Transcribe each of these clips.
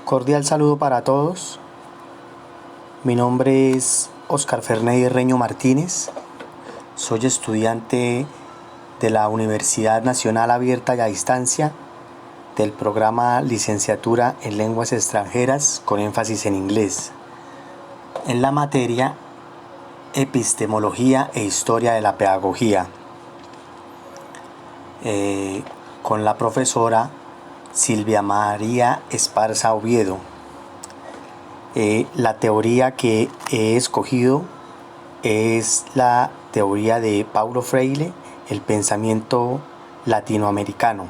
Cordial saludo para todos. Mi nombre es Oscar Ferney Reño Martínez. Soy estudiante de la Universidad Nacional Abierta y a Distancia del programa Licenciatura en Lenguas Extranjeras con énfasis en inglés, en la materia Epistemología e Historia de la Pedagogía, con la profesora Silvia María Esparza Oviedo. La teoría que he escogido es la teoría de Paulo Freire, el pensamiento latinoamericano.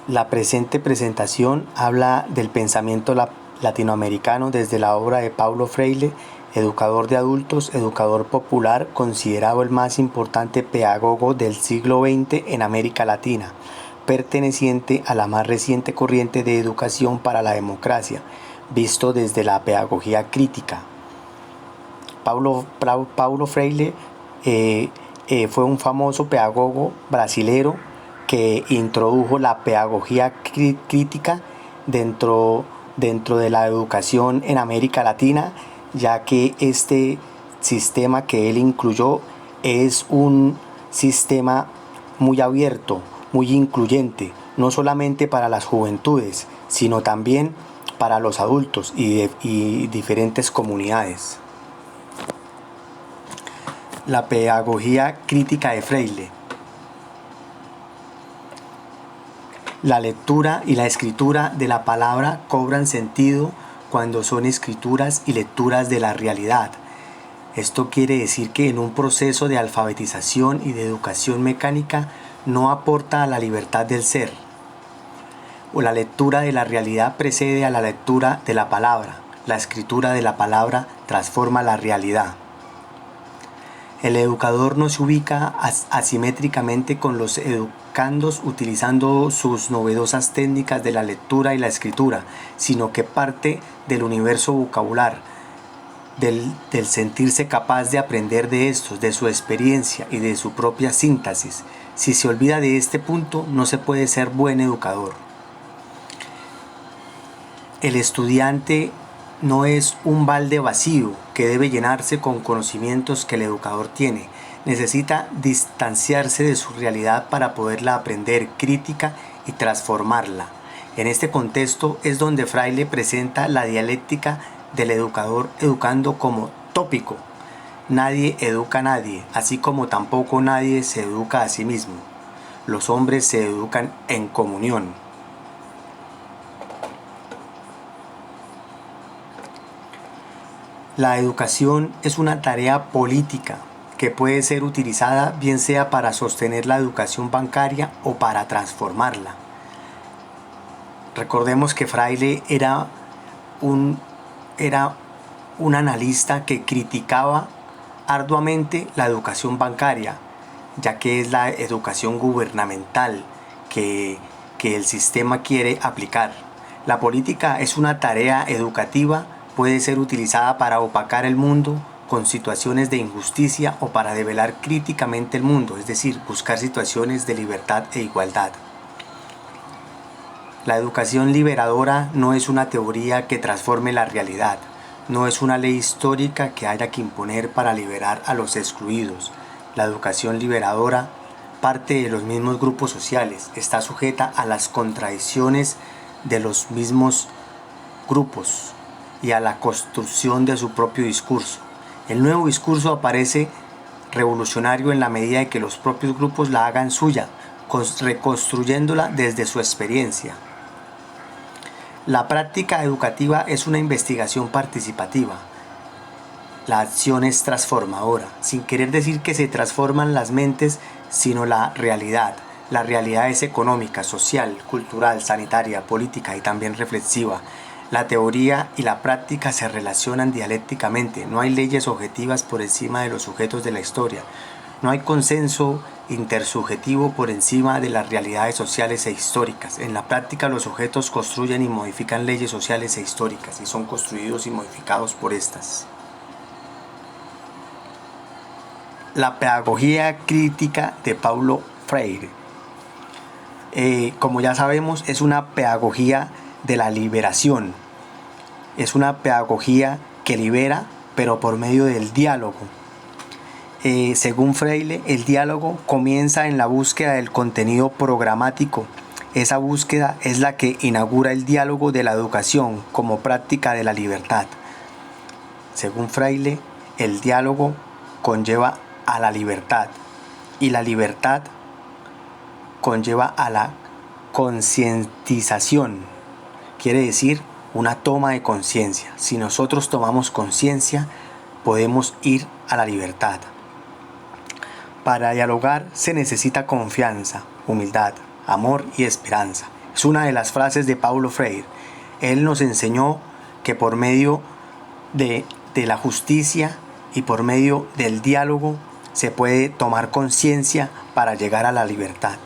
La presente presentación habla del pensamiento latinoamericano desde la obra de Paulo Freire, educador de adultos, educador popular, considerado el más importante pedagogo del siglo XX en América Latina, perteneciente a la más reciente corriente de educación para la democracia, visto desde la pedagogía crítica. Paulo Freire fue un famoso pedagogo brasilero que introdujo la pedagogía crítica dentro de la educación en América Latina, ya que este sistema que él incluyó es un sistema muy abierto, muy incluyente, no solamente para las juventudes, sino también para los adultos y diferentes comunidades. La pedagogía crítica de Freire. La lectura y la escritura de la palabra cobran sentido cuando son escrituras y lecturas de la realidad. Esto quiere decir que en un proceso de alfabetización y de educación mecánica no aporta a la libertad del ser. O la lectura de la realidad precede a la lectura de la palabra. La escritura de la palabra transforma la realidad. El educador no se ubica asimétricamente con los educandos utilizando sus novedosas técnicas de la lectura y la escritura, sino que parte del universo vocabular, del sentirse capaz de aprender de estos, de su experiencia y de su propia síntesis. Si se olvida de este punto, no se puede ser buen educador. El estudiante no es un balde vacío que debe llenarse con conocimientos que el educador tiene. Necesita distanciarse de su realidad para poderla aprender crítica y transformarla. En este contexto es donde Freire presenta la dialéctica del educador educando como tópico. Nadie educa a nadie, así como tampoco nadie se educa a sí mismo. Los hombres se educan en comunión. La educación es una tarea política que puede ser utilizada bien sea para sostener la educación bancaria o para transformarla. Recordemos que Freire era un analista que criticaba arduamente la educación bancaria, ya que es la educación gubernamental que el sistema quiere aplicar. La política es una tarea educativa, puede ser utilizada para opacar el mundo con situaciones de injusticia o para develar críticamente el mundo, es decir, buscar situaciones de libertad e igualdad. La educación liberadora no es una teoría que transforme la realidad, no es una ley histórica que haya que imponer para liberar a los excluidos. La educación liberadora parte de los mismos grupos sociales, está sujeta a las contradicciones de los mismos grupos y a la construcción de su propio discurso. El nuevo discurso aparece revolucionario en la medida de que los propios grupos la hagan suya, reconstruyéndola desde su experiencia. La práctica educativa es una investigación participativa. La acción es transformadora, sin querer decir que se transforman las mentes, sino la realidad. La realidad es económica, social, cultural, sanitaria, política y también reflexiva. La teoría y la práctica se relacionan dialécticamente. No hay leyes objetivas por encima de los sujetos de la historia. No hay consenso intersubjetivo por encima de las realidades sociales e históricas. En la práctica los sujetos construyen y modifican leyes sociales e históricas y son construidos y modificados por estas. La pedagogía crítica de Paulo Freire. como ya sabemos, es una pedagogía de la liberación. Es una pedagogía que libera, pero por medio del diálogo. Según Freire, el diálogo comienza en la búsqueda del contenido programático. Esa búsqueda es la que inaugura el diálogo de la educación como práctica de la libertad. Según Freire, el diálogo conlleva a la libertad y la libertad conlleva a la concientización. Quiere decir una toma de conciencia. Si nosotros tomamos conciencia, podemos ir a la libertad. Para dialogar se necesita confianza, humildad, amor y esperanza. Es una de las frases de Paulo Freire. Él nos enseñó que por medio de la justicia y por medio del diálogo se puede tomar conciencia para llegar a la libertad.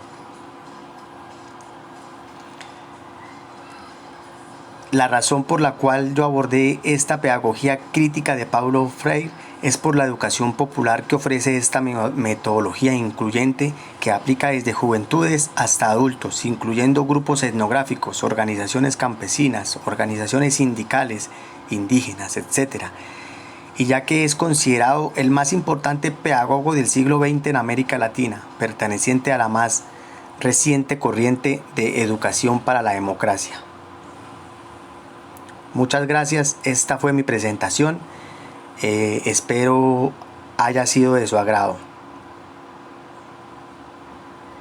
La razón por la cual yo abordé esta pedagogía crítica de Paulo Freire es por la educación popular que ofrece esta metodología incluyente que aplica desde juventudes hasta adultos, incluyendo grupos etnográficos, organizaciones campesinas, organizaciones sindicales, indígenas, etc. Y ya que es considerado el más importante pedagogo del siglo XX en América Latina, perteneciente a la más reciente corriente de educación para la democracia. Muchas gracias, esta fue mi presentación. Espero haya sido de su agrado.